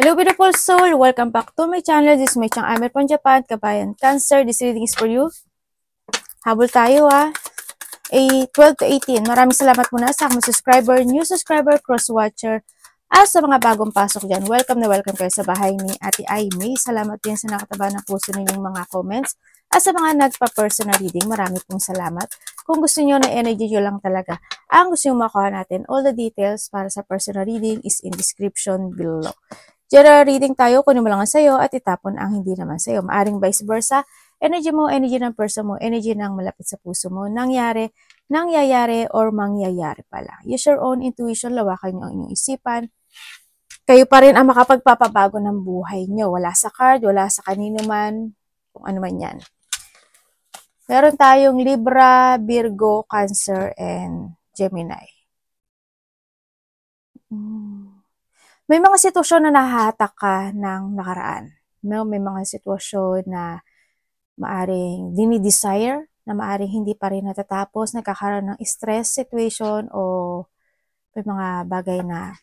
Hello beautiful soul! Welcome back to my channel. This is my Chang Amer from Japan, Kabayan Cancer. This reading is for you. Habol tayo ha. 12 to 18. Maraming salamat muna sa mga subscriber, new subscriber, cross-watcher. At sa mga bagong pasok dyan, welcome na welcome kayo sa bahay ni Ate Aimee. Salamat din sa nakataba ng puso ninyong mga comments. At sa mga nagpa-personal reading, marami pong salamat. Kung gusto niyo na energy nyo lang talaga, ang gusto nyo makuha natin, all the details para sa personal reading is in description below. General reading tayo, kunin mo lang ang sayo at itapon ang hindi naman sayo. Maaring vice versa, energy mo, energy ng person mo, energy ng malapit sa puso mo, nangyayari, or mangyayari pala. Use your own intuition, lawakan nyo ang inyong isipan. Kayo pa rin ang makapagpapabago ng buhay nyo. Wala sa card, wala sa kanino man, kung ano man yan. Meron tayong Libra, Virgo, Cancer, and Gemini. May mga sitwasyon na nahahatak ka ng nakaraan. No? May mga sitwasyon na maaring dinidesire, na maaring hindi pa rin natatapos, nagkakaroon ng stress situation o may mga bagay na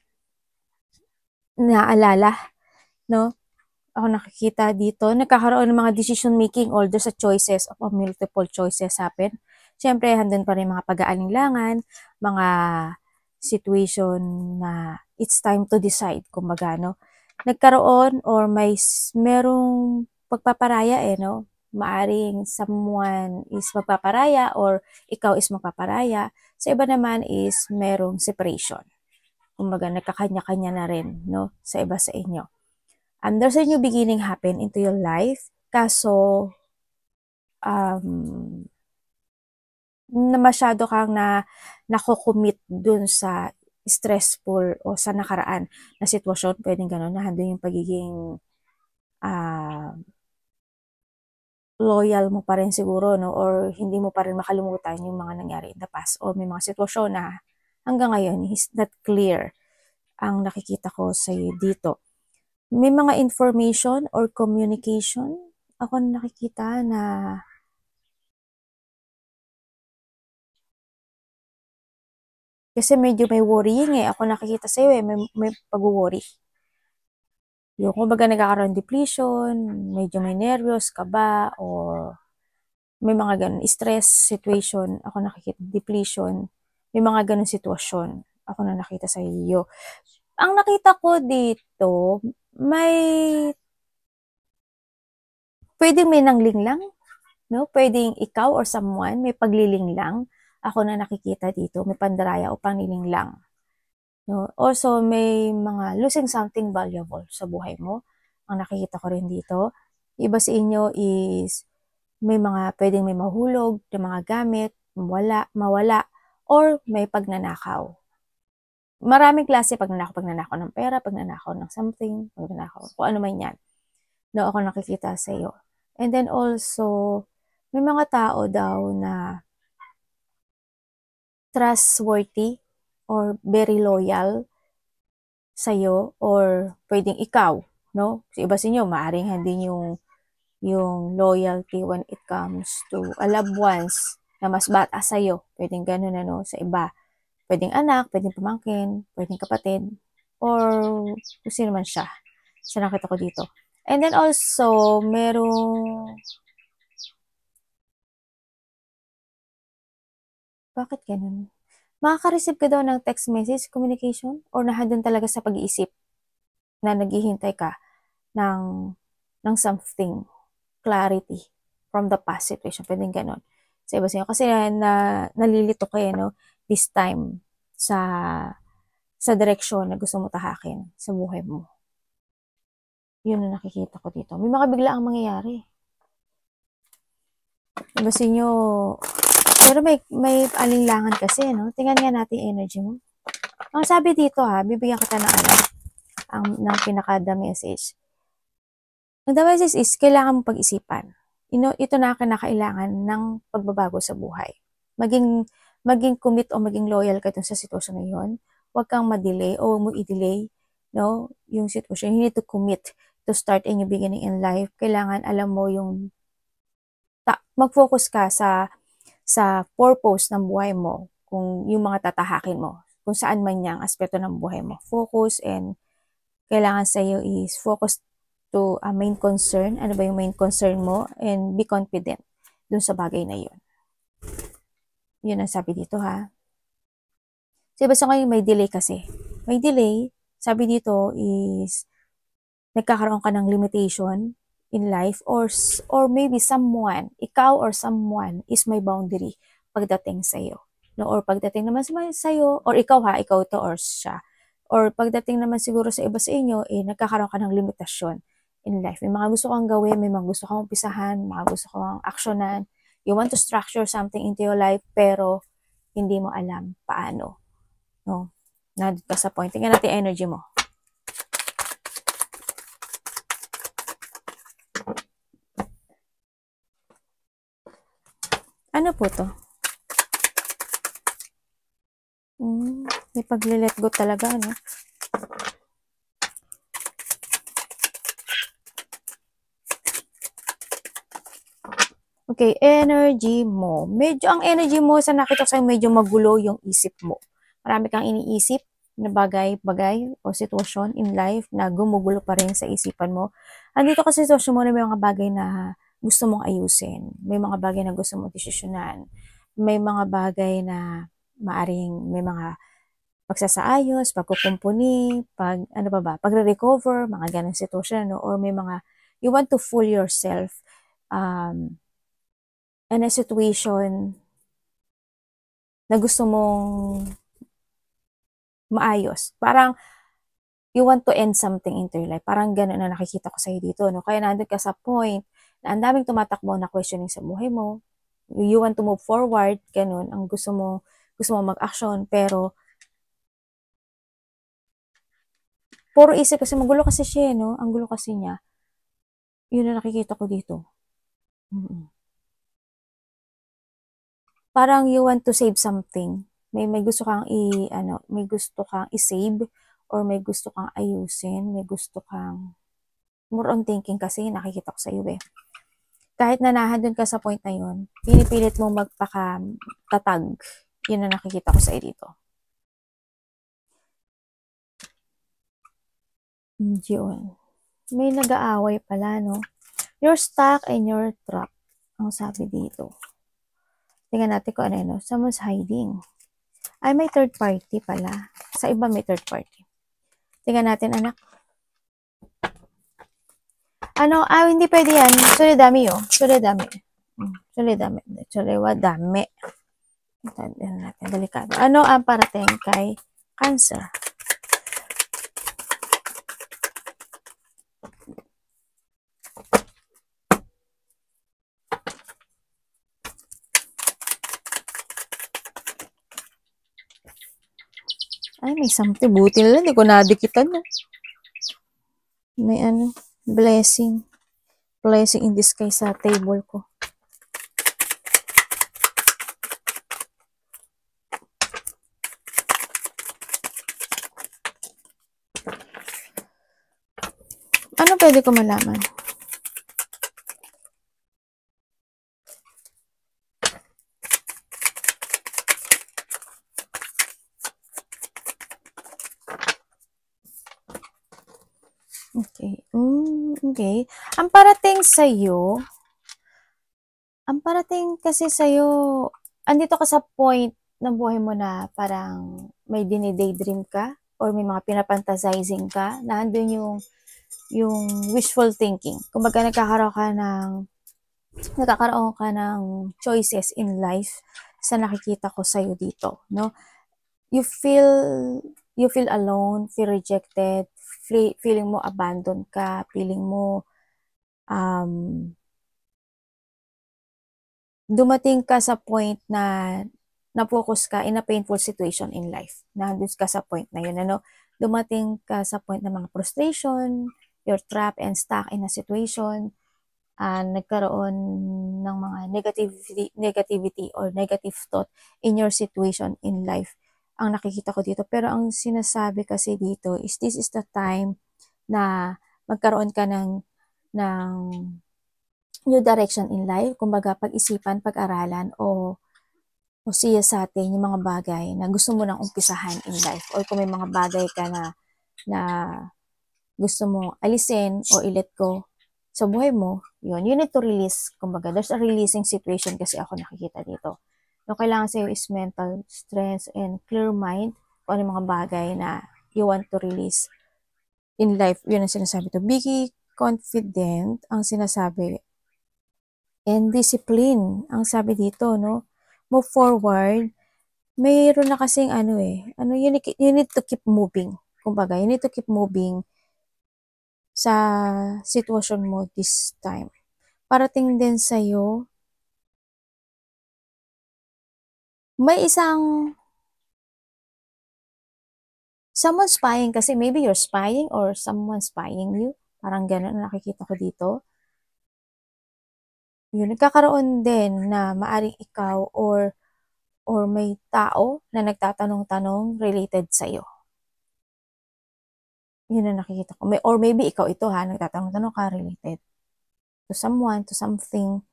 naalala. No? Ako nakikita dito, nagkakaroon ng mga decision making or there's a choices of multiple choices happen. Siyempre, handun pa rin mga pag-aalinlangan, mga situation na it's time to decide, kumbaga, no? Nagkaroon or merong pagpaparaya no? Maaring someone is magpaparaya or ikaw is magpaparaya. Sa iba naman is merong separation. Kumbaga, nagkakanya-kanya na rin, no? Sa iba sa inyo. There's a new beginning happen into your life. Kaso, na masyado kang nakocommit dun sa stressful o sa nakaraan na sitwasyon, pwedeng gano'n, na handun yung pagiging loyal mo pa rin siguro, no? Or hindi mo pa rin makalimutan yung mga nangyari in the past, or may mga sitwasyon na hanggang ngayon is not clear ang nakikita ko sa dito. May mga information or communication ako nakikita na kasi medyo may worrying ako nakikita sa'yo may pag-worry. Yung kumbaga nagkakaroon depletion, medyo may nervyos ka ba, or may mga ganun, stress situation, ako nakikita, depletion, may mga ganun sitwasyon, ako na nakita sa iyo. Ang nakita ko dito, pwedeng may nanglinglang, no? Pwedeng ikaw or someone, may paglilinglang, ako na nakikita dito, may pandaraya o panglilinglang. No? Also, may mga losing something valuable sa buhay mo. Ang nakikita ko rin dito. Iba sa inyo is may mga pwedeng may mahulog na mga gamit, mawala, or may pagnanakaw. Maraming klase pagnanakaw ng pera, pagnanakaw ng something, pagnanakaw, kung ano man yan. No, ako nakikita sa iyo. And then also, may mga tao daw na trustworthy or very loyal sa'yo, or pwedeng ikaw, no? Sa iba sa inyo, maaaring hindi yung loyalty when it comes to a loved ones na mas bata sa'yo. Pwedeng ganun, ano, sa iba. Pwedeng anak, pwedeng pamangkin, pwedeng kapatid, or kung sino man siya. So, nakita ko dito. And then also, bakit ganun? Makaka-receive ka daw ng text message, communication, or nahadun talaga sa pag-iisip na naghihintay ka ng something, clarity from the past situation. Pwedeng ganun. Sa iba sa inyo. Kasi nalilito kayo, no? This time sa direksyon na gusto mo tahakin sa buhay mo. Yun na nakikita ko dito. May mga biglaang mangyayari. Iba sa inyo, pero may alinlangan kasi, no? Tingnan nga natin energy mo. Ang sabi dito, bibigyan kita ng pinaka-the message. Ang the message is, kailangan mo pag-isipan. Ito na kinakailangan ng pagbabago sa buhay. Maging commit o maging loyal ka dun sa sitwasyon na yun. Huwag kang ma-delay o mo i-delay, no? Yung sitwasyon. You need to commit to start a new beginning in life. Kailangan alam mo yung mag-focus ka sa purpose ng buhay mo, kung yung mga tatahakin mo, kung saan man yang aspeto ng buhay mo. Focus, and kailangan sa'yo is focus to a main concern. Ano ba yung main concern mo? And be confident dun sa bagay na yun. Yun ang sabi dito ha. So, basta ngayon may delay kasi. May delay, sabi dito is nagkakaroon ka ng limitation in life or maybe someone, ikaw or someone is may boundary pagdating sa'yo. No? Or pagdating naman sa'yo, or ikaw to or siya. Or pagdating naman siguro sa iba sa inyo, nagkakaroon ka ng limitasyon in life. May mga gusto kang gawin, may mga gusto kang umpisahan, mga gusto kang aksyonan. You want to structure something into your life, pero hindi mo alam paano. No? Nandun ka sa point. Tingnan natin energy mo. Ano po to? May pag-let go talaga, no? Okay, energy mo. Medyo ang energy mo, sa nakita ko sa'yo, medyo magulo yung isip mo. Marami kang iniisip na bagay-bagay o sitwasyon in life na gumugulo pa rin sa isipan mo. Andito kasi sitwasyon mo na may mga bagay na gusto mong ayusin. May mga bagay na gusto mong desisyonan. May mga bagay na maaring may mga pagsasaayos, pagkukumpuni, pagre-recover, mga ganang sitwasyon, no? Or may mga, you want to fool yourself in a situation na gusto mong maayos. Parang, you want to end something into your life. Parang gano'n na nakikita ko sa'yo dito, no? Kaya nandun ka sa point na ang daming tumatakbo na questioning sa buhay mo. You want to move forward, gano'n. Ang gusto mo mag-action, pero puro isip kasi, magulo kasi siya, no? Ang gulo kasi niya. Yun na nakikita ko dito. Parang you want to save something. May gusto kang may gusto kang i-save or may gusto kang ayusin, may gusto kang more on thinking kasi nakikita ko sa iyo eh. Kahit na nandun ka sa point na yun, pinipilit mong magpakatatag. Yun na nakikita ko sa iyo dito. Yun. May nag-aaway pala, no? You're stuck in your trap. Ang sabi dito. Tingnan natin kung ano. Someone's hiding. Ay, may third party pala. Sa iba may third party. Tingnan natin, anak. Hindi pwede yan. Suledami yun. Suledami. Suledami. Sulewadami. Tingnan natin. Delikado. Ano ang parating kay Cancer? Ay, may something. Buti na lang. Hindi ko nadikitan. May blessing. Blessing in disguise sa table ko. Ano pwede ko malaman? Okay. Okay. Ang parating kasi sa'yo, andito ka sa point ng buhay mo na parang may dinidaydream ka or may mga pinapantasizing ka na andun yung wishful thinking. Kumbaga nagkakaroon ka ng choices in life sa nakikita ko sa'yo dito, no? You feel alone, feel rejected, feeling mo abandoned ka, feeling mo dumating ka sa point na na-focus ka in a painful situation in life. Nandun ka sa point na yun, ano? Dumating ka sa point ng mga frustration, you're trapped and stuck in a situation, nagkaroon ng mga negativity or negative thought in your situation in life. Ang nakikita ko dito. Pero ang sinasabi kasi dito is this is the time na magkaroon ka ng new direction in life. Kumbaga, pag-isipan, pag-aralan o siya sa atin yung mga bagay na gusto mo nang umpisahan in life. Or kung may mga bagay ka na gusto mong alisin o i-let go sa buhay mo, yun, you need to release. Kumbaga, there's a releasing situation kasi ako nakikita dito. Yung kailangan sa'yo is mental stress and clear mind kung ano yung mga bagay na you want to release in life. Yun ang sinasabi to. Be confident ang sinasabi. And discipline ang sabi dito, no? Move forward. Mayroon na kasing you need to keep moving. Kumbaga, you need to keep moving sa sitwasyon mo this time. Parating din sa'yo, may isang someone spying kasi maybe you're spying or someone spying you. Parang gano'n ang nakikita ko dito. Yun, nagkakaroon din na maaring ikaw or may tao na nagtatanong-tanong related sa'yo. Yun ang nakikita ko. Or maybe ikaw ito nagtatanong-tanong ka related to someone, to something.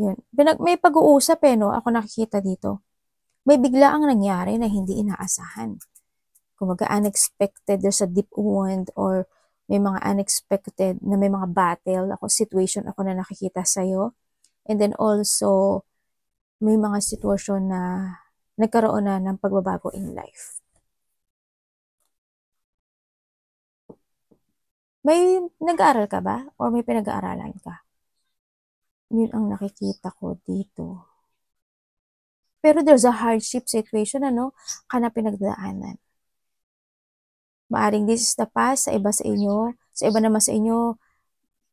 Yun. May pag-uusap no? Ako nakikita dito. May bigla ang nangyari na hindi inaasahan. Kumaga unexpected, there's a deep wound or may mga unexpected na may mga battle, situation ako na nakikita sa'yo. And then also, may mga sitwasyon na nagkaroon na ng pagbabago in life. May nag-aaral ka ba? Or may pinag-aaralan ka? Yun ang nakikita ko dito. Pero there's a hardship situation, ka na pinagdaanan. Maaring this is the past, sa iba naman sa inyo,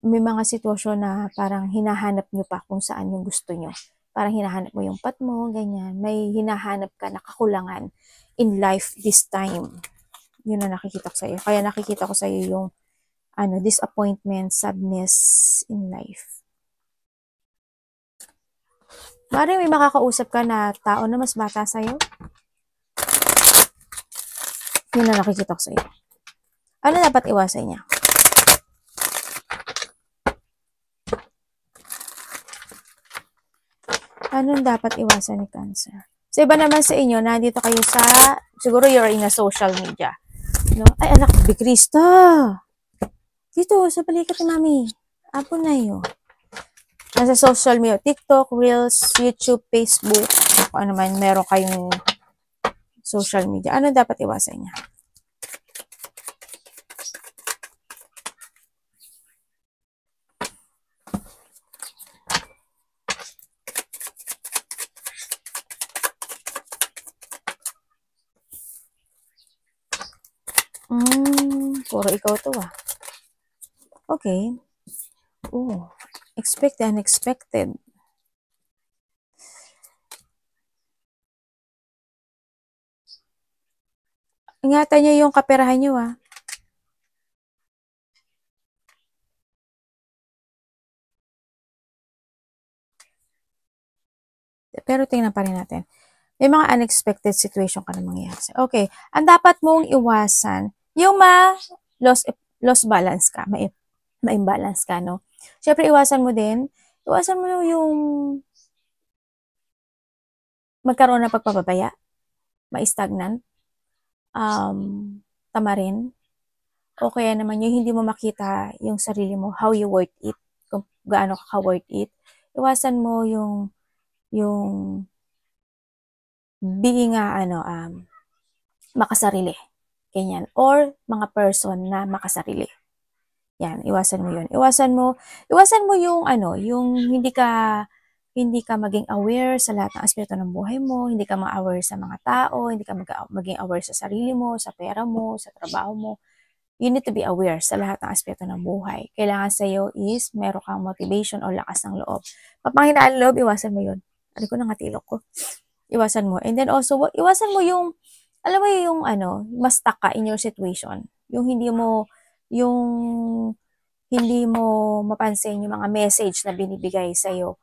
may mga sitwasyon na parang hinahanap nyo pa kung saan yung gusto nyo. Parang hinahanap mo yung path mo, ganyan. May hinahanap ka na kakulangan in life this time. Yun na nakikita ko sa'yo. Kaya nakikita ko sa'yo yung disappointment, sadness in life. Maaaring may makakausap ka na tao na mas bata sa'yo. Yun na nakikita ko sa'yo. Ano dapat iwasan niya? Anong dapat iwasan ni Cancer? So, iba naman sa inyo, nandito kayo sa, siguro you're in a social media. No? Ay, anak, Bikrista! Dito, sa balikat ni Mami. Apo na yun. Nasa social media, TikTok, Reels, YouTube, Facebook, kung ano man, meron kayong social media. Ano dapat iwasan niya? Puro ikaw to Okay. Expect the unexpected. Ingatan niyo yung kaperahan niyo Pero tingnan pa rin natin. May mga unexpected situation ka na mangyayari. Okay. Ang dapat mong iwasan, yung loss balance ka, ma-imbalance ka, no? Siyempre, iwasan mo yung magkaroon ng pagpapabaya, ma-stagnant, tamarin, o kaya naman yung hindi mo makita yung sarili mo, how you worth it, kung gaano ka worth it. Iwasan mo yung being makasarili. Ganyan. Or mga person na makasarili. Yan, iwasan mo yun. Iwasan mo yung hindi ka maging aware sa lahat ng aspeto ng buhay mo, hindi ka ma-aware sa mga tao, hindi ka maging aware sa sarili mo, sa pera mo, sa trabaho mo. You need to be aware sa lahat ng aspeto ng buhay. Kailangan sa'yo is meron kang motivation o lakas ng loob. Papanghinaan loob, iwasan mo yun. Ano ko nangatilok ko. Iwasan mo. And then also, iwasan mo yung, alam mo yung mas stuck ka in your situation. Yung hindi mo mapansin yung mga message na binibigay sa'yo.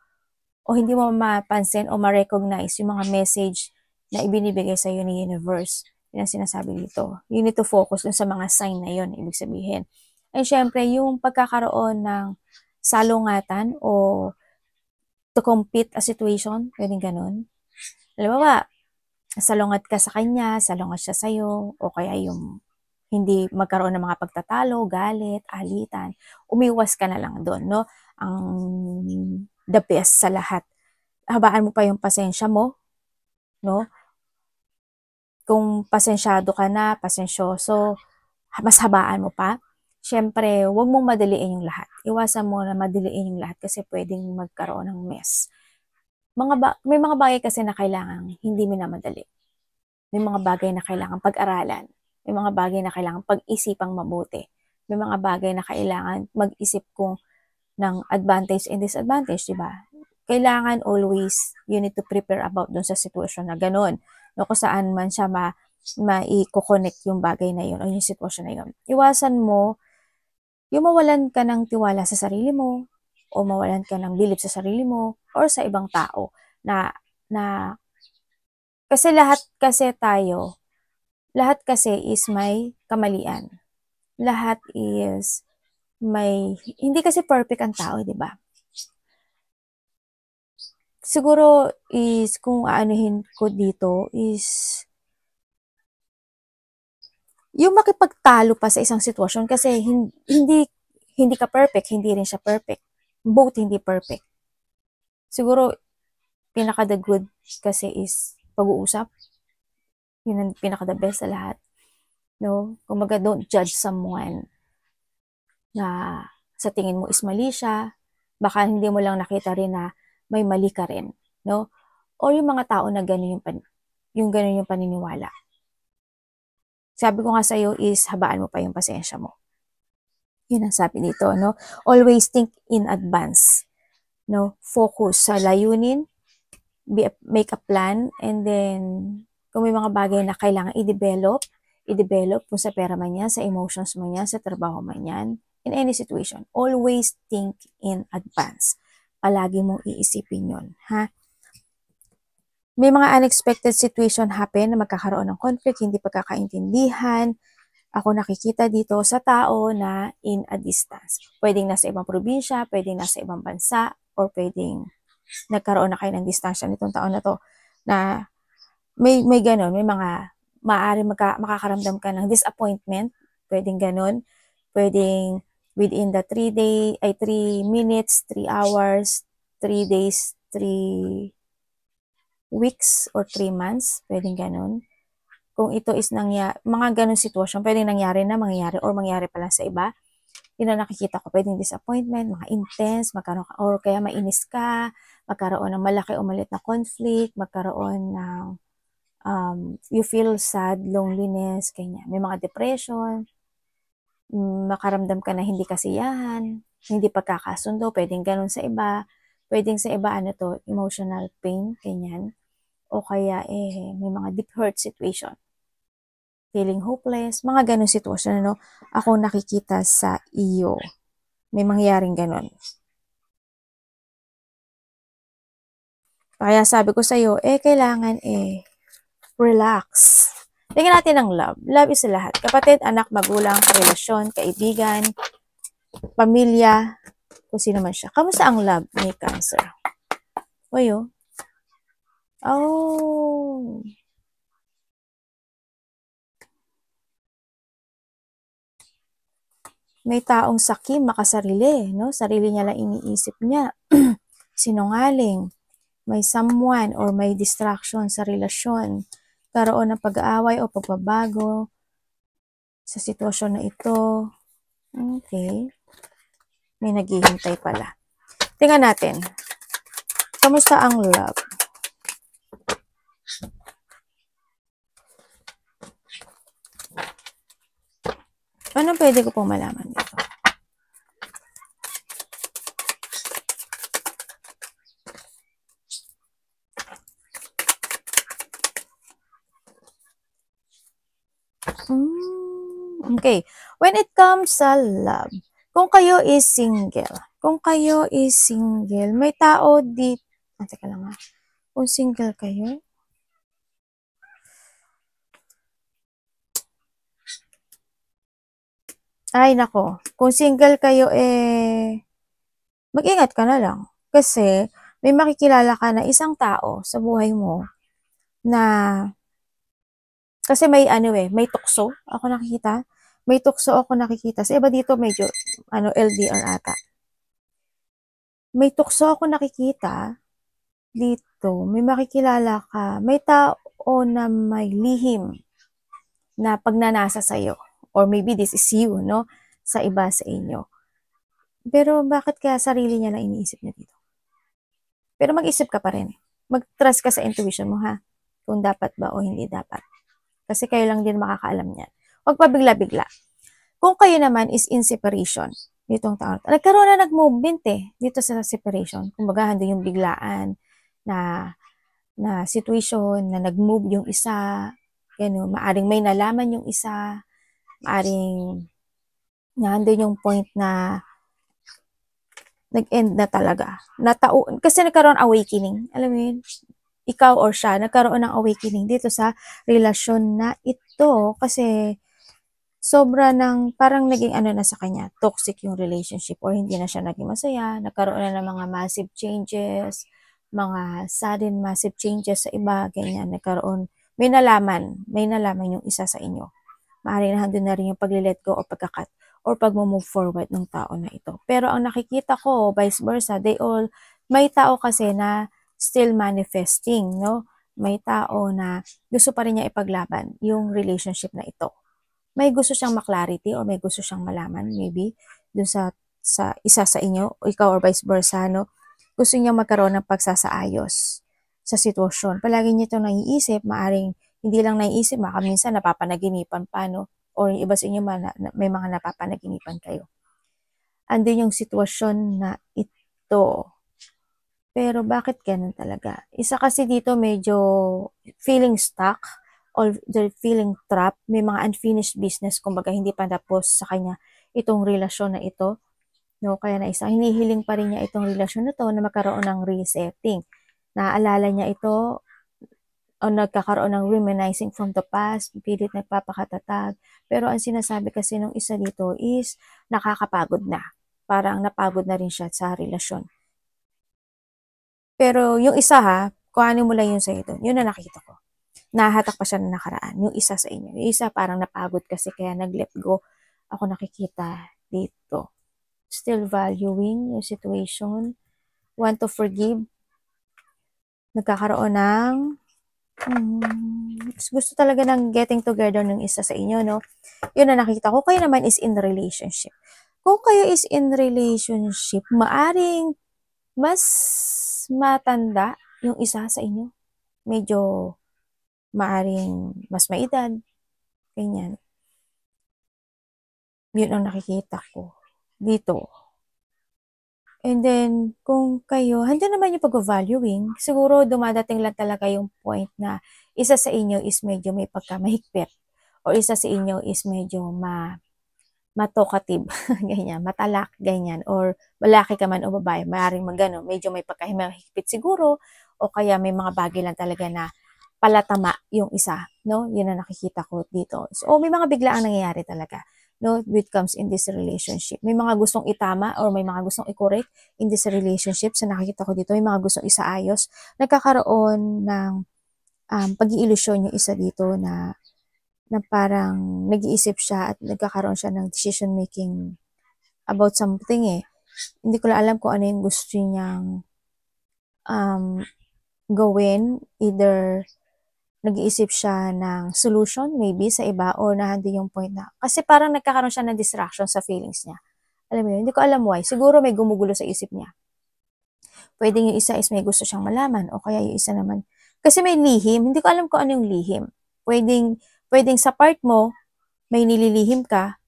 O hindi mo mapansin o ma-recognize yung mga message na ibinibigay sa'yo ni universe. Yun ang sinasabi dito. You need to focus sa mga sign na yun, ibig sabihin. And syempre, yung pagkakaroon ng salungatan o to compete a situation, pwedeng ganun. Alam mo ba, salungat ka sa kanya, salungat siya sa'yo, o kaya yung hindi magkaroon ng mga pagtatalo, galit, alitan, umiwas ka na lang doon, no? Ang the best sa lahat. Habaan mo pa yung pasensya mo, no? Kung pasensyado ka na, pasensyoso, mas habaan mo pa. Siyempre, huwag mong madaliin yung lahat. Iwasan mo na madaliin yung lahat kasi pwedeng magkaroon ng mess. May mga bagay kasi na kailangan hindi minamadali. May mga bagay na kailangan pag-aralan. May mga bagay na kailangan pag-isipang mabuti. May mga bagay na kailangan mag-isip kung ng advantage and disadvantage, di ba? Kailangan always, you need to prepare about dun sa sitwasyon na ganun. No, kung saan man siya ma-i-connect yung bagay na yun o yung sitwasyon na yun. Iwasan mo yung mawalan ka ng tiwala sa sarili mo o mawalan ka ng bilib sa sarili mo or sa ibang tao na kasi lahat kasi is may kamalian. Lahat is hindi kasi perfect ang tao, di ba? Siguro is, kung aanuhin ko dito is, yung makipagtalo pa sa isang sitwasyon kasi hindi ka perfect, hindi rin siya perfect. Both hindi perfect. Siguro, pinaka-the good kasi is pag-uusap. Yun ang pinaka-the best sa lahat. No? Kumbaga, don't judge someone na sa tingin mo is mali siya. Baka hindi mo lang nakita rin na may mali ka rin. No? O yung mga tao na ganun yung paniniwala. Sabi ko nga sa'yo is habaan mo pa yung pasensya mo. Yun ang sabi dito, no? Always think in advance. No? Focus sa layunin, make a plan, and then kung may mga bagay na kailangan i-develop kung sa pera man yan, sa emotions man yan, sa trabaho man yan, in any situation. Always think in advance. Palagi mong iisipin yun, ha? May mga unexpected situation happen na magkakaroon ng conflict, hindi pagkakaintindihan. Ako nakikita dito sa tao na in a distance. Pwedeng nasa ibang probinsya, pwedeng nasa ibang bansa, or pwedeng nagkaroon na kayo ng distansya nitong taon na to, na may ganon, may mga maaari makakaramdam ka ng disappointment, pwedeng ganon, pwedeng within the 3 minutes, 3 hours, 3 days, 3 weeks, or 3 months, pwedeng ganon. Kung ito is mga ganon sitwasyon, pwedeng mangyari or mangyari pa lang sa iba. Yun ang nakikita ko, pwedeng disappointment, mga intense, or kaya mainis ka, magkaroon ng malaki o maliit na conflict, magkaroon ng you feel sad, loneliness, kanya. May mga depression, makaramdam ka na hindi kasiyahan, hindi pagkakasundo, pwedeng ganun sa iba, pwedeng sa iba, emotional pain, ganyan. O kaya, may mga deep hurt situation, feeling hopeless, mga ganun sitwasyon, ako nakikita sa iyo. May mangyaring ganun. Kaya sabi ko sa iyo, kailangan, relax. Tingnan natin ang love. Love is lahat. Kapatid, anak, magulang, relasyon, kaibigan, pamilya, kung sino man siya. Kamusta ang love ni Cancer? Oyo. Oh. May taong sakim, makasarili, no? Sarili niya lang iniisip niya. Sinungaling. May someone or may distraction sa relasyon. Karoon ng pag-aaway o pagbabago sa sitwasyon na ito. Okay. May naghihintay pala. Tingnan natin. Kamusta ang love? Anong pwede ko pong malaman dito? Okay. When it comes sa love, kung kayo is single, may tao di, teka lang ha. Kung single kayo, ay nako, kung single kayo, mag-ingat ka na lang. Kasi, may makikilala ka na isang tao sa buhay mo na, kasi may tukso, ako nakikita, May tukso ako nakikita. Sa iba dito medyo, LDR ata. May tukso ako nakikita dito. May makikilala ka. May tao na may lihim na pagnanasa sa'yo. Or maybe this is you, no? Sa iba sa inyo. Pero bakit kaya sarili niya lang iniisip niya dito? Pero mag-isip ka pa rin. Mag-trust ka sa intuition mo, ha? Kung dapat ba o hindi dapat. Kasi kayo lang din makakaalam niyan. Huwag pa bigla-bigla. Kung kayo naman is in separation, nitong taon, nagkaroon na nag-movement dito sa separation. Kumbaga, hando yung biglaan na situation, na nag-move yung isa, maaring may nalaman yung isa, maaring nandun yung point na nag-end na talaga. Kasi nagkaroon awakening. Alam mo yun? Ikaw or siya, nagkaroon ng awakening dito sa relasyon na ito. Kasi sobra ng, parang naging na sa kanya, toxic yung relationship or hindi na siya naging masaya. Nagkaroon na ng mga massive changes, mga sudden massive changes sa iba, ganyan. May nalaman yung isa sa inyo. Maaaring nandun na rin yung pag-let go o pagkakat or pag-move forward ng tao na ito. Pero ang nakikita ko, vice versa, may tao kasi na still manifesting, no? May tao na gusto pa rin niya ipaglaban yung relationship na ito. May gusto siyang ma-clarity or may gusto siyang malaman, maybe, dun sa isa sa inyo, o ikaw or vice versa, no? Gusto niya magkaroon ng pagsasaayos sa sitwasyon. Palagi niya ito naiisip, maaring hindi lang naiisip, baka minsan napapanaginipan pa, no? Or yung iba sa inyo may mga napapanaginipan kayo. Andun yung sitwasyon na ito. Pero bakit ganun talaga? Isa kasi dito medyo feeling stuck or they're feeling trapped. May mga unfinished business, kumbaga hindi pa tapos sa kanya itong relasyon na ito. No, kaya hinihiling pa rin niya itong relasyon na to na magkaroon ng resetting. Naaalala niya ito o nagkakaroon ng reminiscing from the past, pilit nagpapakatatag. Pero ang sinasabi kasi ng isa dito is nakakapagod na. Parang napagod na rin siya sa relasyon. Pero yung isa kung ano mo lang yun sa ito, yun na nakita ko. Nahatak pa siya na nakaraan. Yung isa sa inyo. Yung isa parang napagod kasi kaya nag-let go. Ako nakikita dito. Still valuing yung situation. Want to forgive. Nagkakaroon ng gusto talaga ng getting together ng isa sa inyo, no? Yun na nakita ko. Kayo naman is in relationship. Kung kayo is in relationship, maaring mas matanda yung isa sa inyo. Medyo maaring mas maedad. Ganyan. Yun ang nakikita ko dito. And then, kung kayo, handyan naman yung pag-valuing, siguro dumadating lang talaga yung point na isa sa inyo is medyo may pagkamahigpit or isa sa inyo is medyo matokative, ganyan, matalak, ganyan, or malaki ka man o babae, maaaring magano, medyo may pagkamahigpit siguro, o kaya may mga bagay lang talaga na palatama yung isa, no? Yun ang nakikita ko dito. So, may mga biglaang nangyayari talaga, no? When it comes in this relationship. May mga gustong itama or may mga gustong i-correct in this relationship. So, nakikita ko dito, may mga gustong isaayos. Nagkakaroon ng pag-iilusyon yung isa dito na parang nag-iisip siya at nagkakaroon siya ng decision making about something Hindi ko lang alam kung ano yung gusto niyang gawin. Either nag-iisip siya ng solution maybe sa iba or nahandi yung point na. Kasi parang nagkakaroon siya ng distraction sa feelings niya. Alam mo yun, hindi ko alam why. Siguro may gumugulo sa isip niya. Pwedeng yung isa is may gusto siyang malaman o kaya yung isa naman. Kasi may lihim. Hindi ko alam kung ano yung lihim. Pwedeng sa part mo, may nililihim ka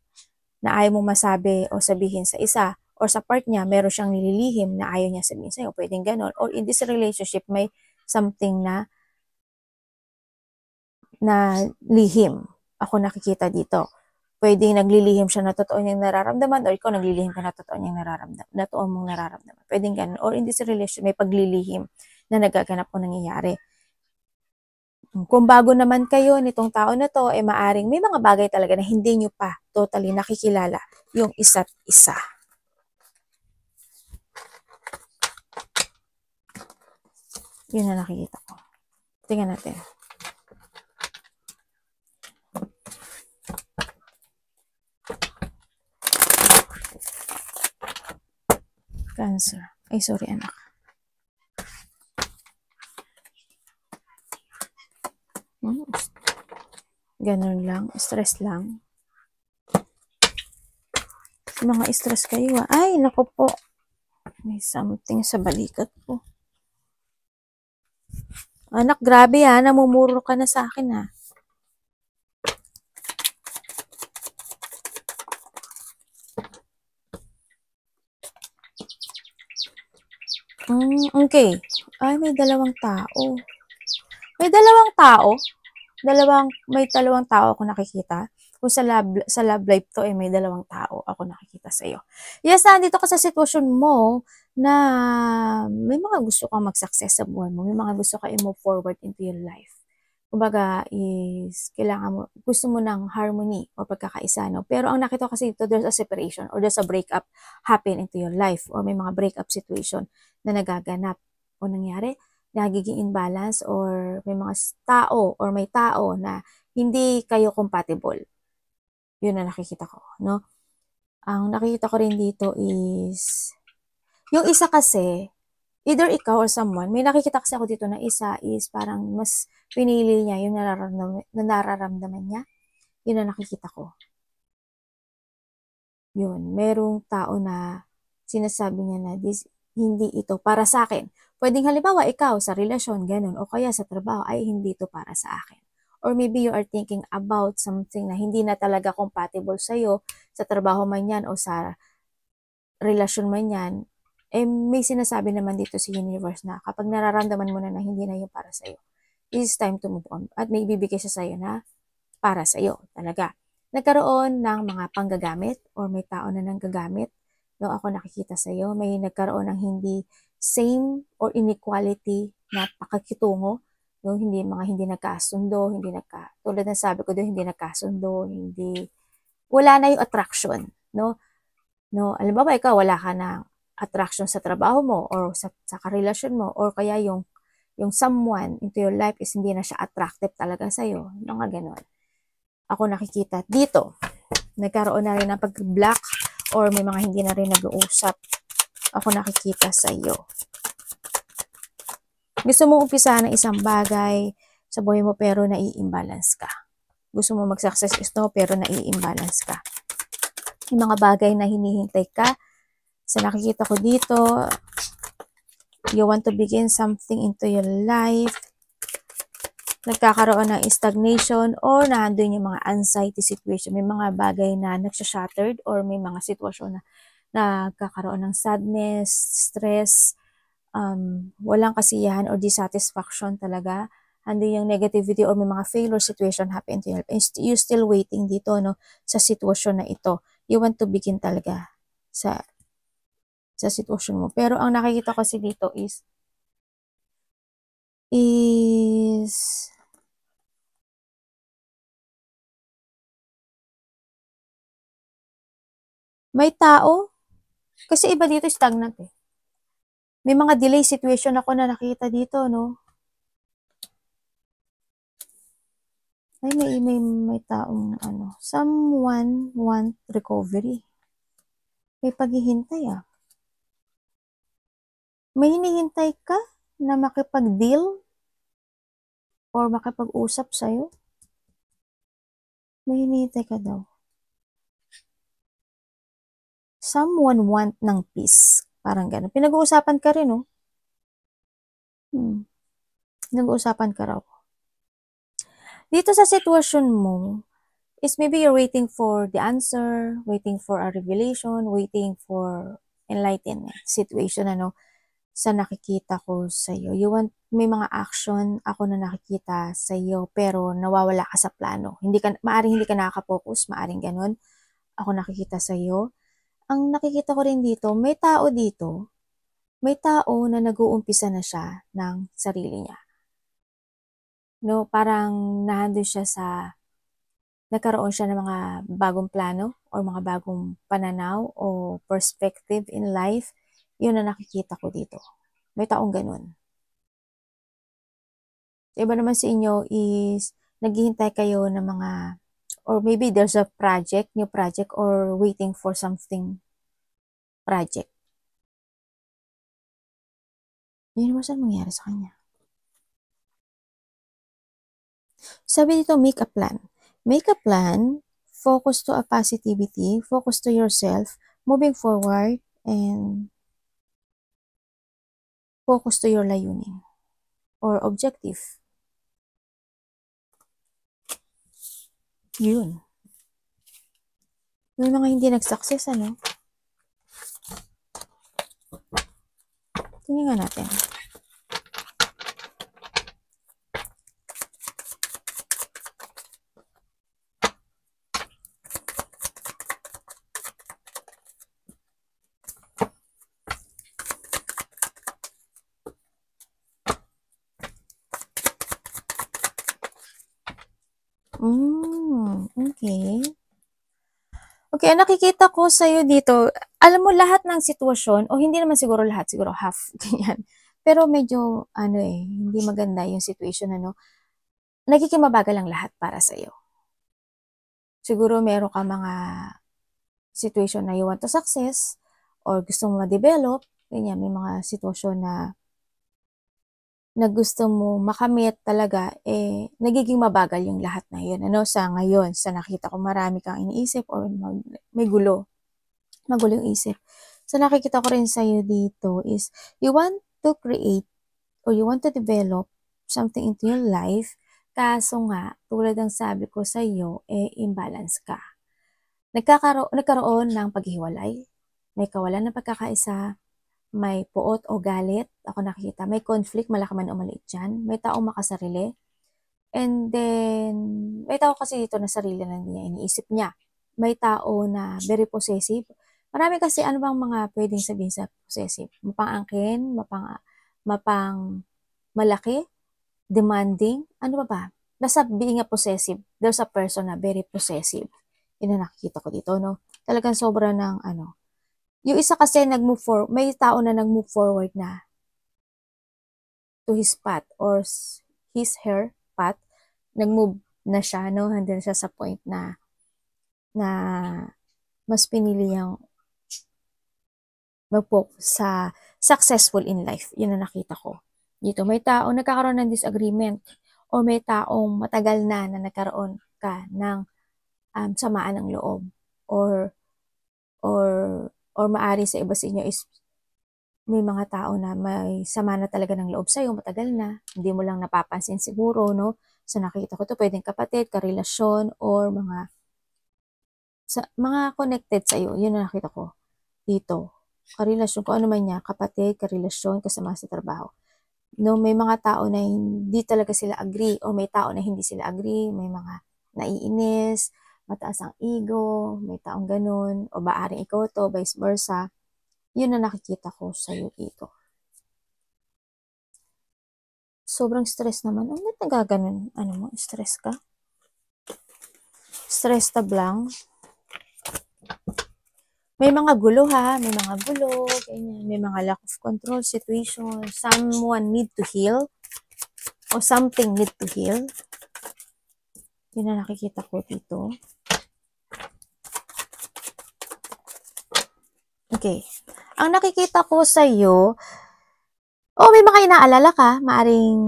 na ayaw mong masabi o sabihin sa isa. Or sa part niya, meron siyang nililihim na ayaw niya sabihin sa'yo. Pwedeng ganon. Or in this relationship, may something na lihim. Ako nakikita dito. Pwedeng naglilihim siya na totoo niyang nararamdaman or ikaw naglilihim ka na totoo niyang nararamdaman. Na totoo mong nararamdaman. Pwedeng ganon. Or in this relationship, may paglilihim na nagaganap o nangyayari. Kung bago naman kayo nitong tao na to, maaring may mga bagay talaga na hindi nyo pa totally nakikilala yung isa't isa. Yun na nakikita ko. Tingnan natin. Cancer. Ay, sorry anak. Ganun lang. Stress lang. Mga stress kayo. Ay, naku po. May something sa balikat po. Anak, grabe ha. Namumuro ka na sa akin ha. Okay. Ay, may dalawang tao. May dalawang tao? May dalawang tao ako nakikita. Kung sa love life to, may dalawang tao ako nakikita sa'yo. Yes, nandito ka sa sitwasyon mo na may mga gusto kang mag-success sa buhay mo. May mga gusto ka i-move forward into your life. Kumbaga is, kailangan mo, gusto mo ng harmony o pagkakaisa, no? Pero ang nakita ko kasi dito, there's a separation or there's a breakup happen into your life or may mga breakup situation na nagaganap o nangyari, nagiging imbalance or may mga tao or may tao na hindi kayo compatible. Yun na nakikita ko, no? Ang nakikita ko rin dito is, yung isa kasi, either ikaw or someone, may nakikita kasi ako dito na isa is parang mas pinili niya yung nararamdaman niya. Yun na nakikita ko. Yun, merong tao na sinasabi niya na hindi ito para sa akin. Pwedeng halimbawa ikaw sa relasyon, ganun, o kaya sa trabaho, ay hindi ito para sa akin. Or maybe you are thinking about something na hindi na talaga compatible sa'yo, sa trabaho man yan o sa relasyon man yan, may sinasabi naman dito si universe na kapag nararamdaman mo na hindi na yun para sa'yo, it's time to move on. At may ibibigay siya sa'yo na para sa'yo talaga. Nagkaroon ng mga panggagamit or may tao na nanggagamit. No, ako nakikita sa'yo, may nagkaroon ng hindi same or inequality na pakakitungo. No, hindi nagkasundo, tulad ng sabi ko doon, hindi nagkasundo, wala na yung attraction. No, alam ba ikaw, wala ka ng attraction sa trabaho mo or sa karelasyon mo or kaya yung someone into your life is hindi na siya attractive talaga sa'yo. Mga ganon. Ako nakikita dito, nagkaroon na rin ng pag-block or may mga hindi na rin nag-uusap. Ako nakikita sa iyo. Gusto mo umpisa ng isang bagay sa buhay mo pero nai-imbalance ka. Gusto mo mag-success pero nai-imbalance ka. Yung mga bagay na hinihintay ka, sa nakikita ko dito, you want to begin something into your life, nagkakaroon ng stagnation or nandun yung mga anxiety situation. May mga bagay na nagsha-shattered or may mga sitwasyon na nagkakaroon ng sadness, stress, walang kasiyahan or dissatisfaction talaga. Andun yung negativity or may mga failure situation happen to your life. You still waiting dito, no, sa sitwasyon na ito. You want to begin talaga sa sitwasyon mo. Pero ang nakikita ko kasi dito is may tao, kasi iba dito stagnant eh. May mga delay situation ako na nakita dito, no? Ay, may taong someone want recovery. May paghihintay ah. May hinihintay ka na makipag-deal or makipag-usap sa'yo? May hinihintay ka daw. Someone want ng peace. Parang gano'n. Pinag-uusapan ka rin, no? Pinag-uusapan ka raw. Dito sa sitwasyon mo, is maybe you're waiting for the answer, waiting for a revelation, waiting for enlightenment situation, sa nakikita ko sa iyo. May mga action ako na nakikita sa iyo, pero nawawala ka sa plano. Maaring hindi ka nakaka-focus, maaring ganun. Ako nakikita sa iyo. Ang nakikita ko rin dito, may tao na nag-uumpisa na siya ng sarili niya. No, parang nandun siya nagkaroon siya ng mga bagong plano or mga bagong pananaw o perspective in life. Yun na nakikita ko dito. May taong ganun. Iba naman sa inyo is naghihintay kayo ng mga, or maybe there's a project, new project, or waiting for something project. Universal mangyari sa kanya. Sabi dito, make a plan. Make a plan, focus to a positivity, focus to yourself, moving forward, and focus to your layunin or objective. Yun. May mga hindi nag-success, ano? Tingnan natin. Okay. Okay, nakikita ko sa'yo dito, alam mo lahat ng sitwasyon, o hindi naman siguro lahat, siguro half, ganyan. Pero medyo, hindi maganda yung situation, nagiging mabagal ang lahat para sa'yo. Siguro meron ka mga situation na you want to success, or gusto mo ma-develop, ganyan, may mga sitwasyon na gusto mo makamit talaga, nagiging mabagal yung lahat na yun. Sa ngayon, sa nakita ko marami kang iniisip or may gulo. Magulo yung isip. So, nakikita ko rin sa'yo dito is, you want to create or you want to develop something into your life, kaso nga, tulad ng sabi ko sa'yo, imbalance ka. Nagkaroon ng paghiwalay, may kawalan ng pagkakaisa, may puot o galit, ako nakikita, may conflict, malaki man o maliit dyan, may taong makasarili, and then, may tao kasi dito na sarili na niya, iniisip niya, may tao na very possessive, marami kasi ano bang mga pwedeng sabihin sa possessive, mapang-angkin, mapang malaki, demanding, ano ba? Basta being a possessive, there's a person na very possessive, yun na nakikita ko dito, no? Talagang sobra ng yung isa kasi may tao na nag-move forward na to his path or his her path, nag-move na siya, no? Hanggang siya sa point na mas pinili niyang mag-focus sa successful in life. Yun na nakita ko. Dito, may tao nagkakaroon ng disagreement or may taong matagal na nagkaroon ka ng samaan ng loob or maari sa iba sa inyo is may mga tao na may sama na talaga ng loob sa'yo, matagal na, hindi mo lang napapansin siguro, no? So, nakita ko to, pwedeng kapatid, karelasyon, or mga connected sa'yo, yun na nakita ko dito. Karelasyon, kung ano man niya, kapatid, karelasyon, kasama sa trabaho. No, may mga tao na hindi talaga sila agree, o may tao na hindi sila agree, may mga naiinis, mataas ang ego, may taong ganun, o maaring ikaw to, vice versa. Yun na nakikita ko sa'yo dito. Sobrang stress naman. Ba't nagaganon? Ano mo? Stress ka? Stress tab lang. May mga gulo ha. May mga gulo. Ganyan. May mga lack of control situation. Someone need to heal. O something need to heal. Yun na nakikita ko dito. Okay. Ang nakikita ko sa'yo, may mga inaalala ka, maaring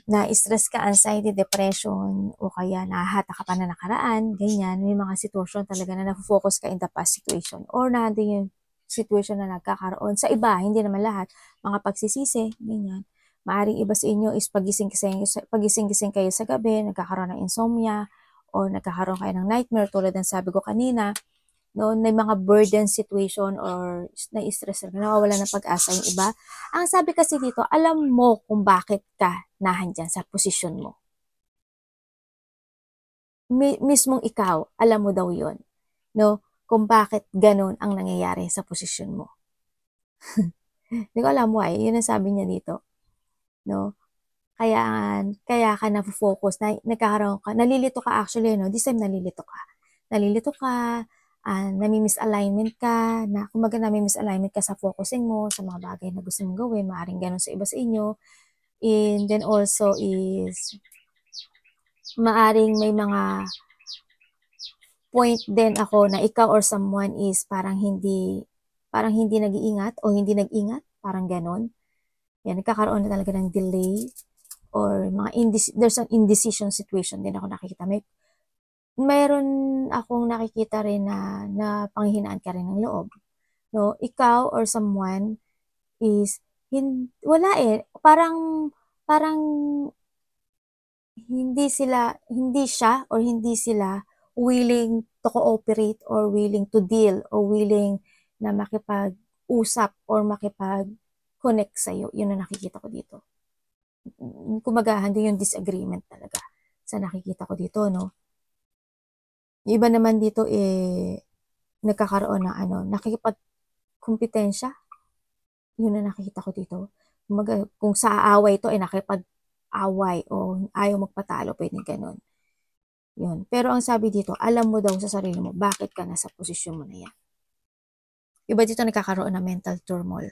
na-stress ka, anxiety, depression, o kaya nahahata ka pa na nakaraan, ganyan. May mga sitwasyon talaga na nafo-focus ka in the past situation or nandun yung situation na nagkakaroon. Sa iba, hindi naman lahat, mga pagsisisi, ganyan. Maaring iba sa inyo is pagising-gising kayo sa gabi, nagkakaroon ng insomnia, or nagkakaroon kayo ng nightmare, tulad ng sabi ko kanina, noon may mga burden situation or na-stress na nawawala ng pag-asa yung iba. Ang sabi kasi dito, alam mo kung bakit ka nahandyan sa posisyon mo. Mismong ikaw, alam mo daw yon, no? Kung bakit ganun ang nangyayari sa posisyon mo. Hindi ko alam why, yun ang sabi niya dito. No? Kaya ka na-focus, nagkakaroon ka, nalilito ka actually, no? This time nalilito ka. Nalilito ka, nami-misalignment ka, kumbaga nami-misalignment ka sa focusing mo, sa mga bagay na gusto mong gawin, maaaring ganun sa iba sa inyo. And then also is, maaring may mga point din ako na ikaw or someone is parang hindi nag-iingat o hindi nag-ingat, parang ganun. Yan, nagkakaroon na talaga ng delay or mga there's an indecision situation din ako nakikita. Meron akong nakikita rin na panghihinaan ka rin ng loob. No, ikaw or someone is wala eh. Parang hindi siya or hindi sila willing to cooperate or willing to deal or willing na makipag-usap or makipag-connect sa'yo. Yun ang nakikita ko dito. Kumbaga, hindi yung disagreement talaga sa nakikita ko dito, no? Yung iba naman dito, nagkakaroon ng nakikipag-kompetensya. Yun ang nakikita ko dito. Kumbaga, kung sa aaway ito, nakipag-away o ayaw magpatalo, pwedeng ganun. Yun. Pero ang sabi dito, alam mo daw sa sarili mo, bakit ka nasa posisyon mo na yan. Iba dito nagkakaroon ng mental turmoil.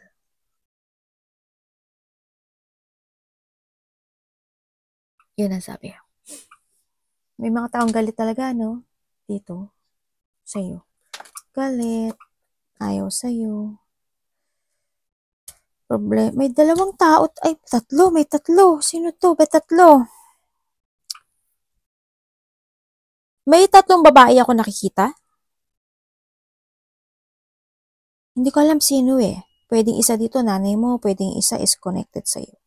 Yun ang sabi. May mga taong galit talaga, no? Dito. Sa'yo. Galit. Ayaw sa'yo. Problem. May dalawang tao. Ay, tatlo. May tatlo. Sino to? May tatlo. May tatlong babae ako nakikita. Hindi ko alam sino eh. Pwedeng isa dito nanay mo, pwedeng isa is connected sa'yo.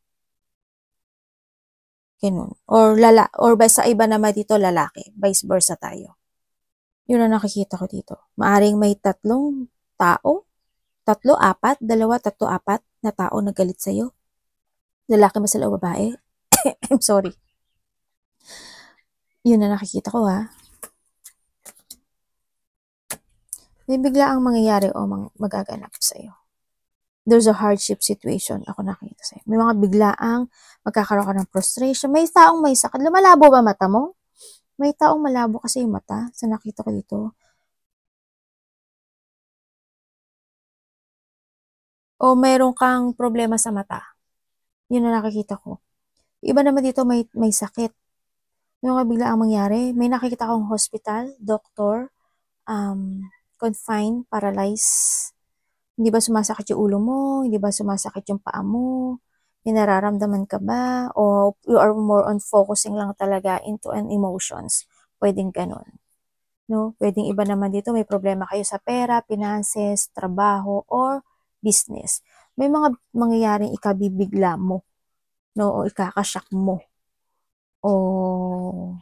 Ganun. Or sa iba naman dito lalaki. Vice versa tayo. Yun ang nakikita ko dito. Maaring may tatlong tao, tatlo, apat, dalawa, tatlo, apat na tao na galit sa'yo. Lalaki ba sila o babae? I'm sorry. Yun ang nakikita ko ha. May bigla ang mangyayari o magaganap sa'yo. There's a hardship situation ako nakita sa'yo. May mga biglaang magkakaroon ka ng frustration. May taong may sakit. Lumalabo ba mata mo? May taong malabo kasi yung mata sa nakita ko dito. O meron kang problema sa mata. Yun ang nakikita ko. Iba naman dito may sakit. Yung bigla ang mangyari, may nakikita akong hospital, doctor, confined, paralyzed. Hindi ba sumasakit yung ulo mo? Hindi ba sumasakit yung paa mo? May nararamdaman ka ba? O you are more on focusing lang talaga into an emotions? Pwedeng ganun. No? Pwedeng iba naman dito, may problema kayo sa pera, finances, trabaho, or business. May mga mangyayaring ikabibigla mo. No? O ikakashock mo. O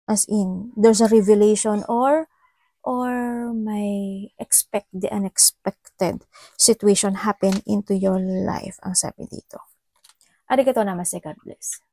as in, there's a revelation or may expect the unexpected situation happen into your life, ang sabi dito. Arigatou namaste, God bless.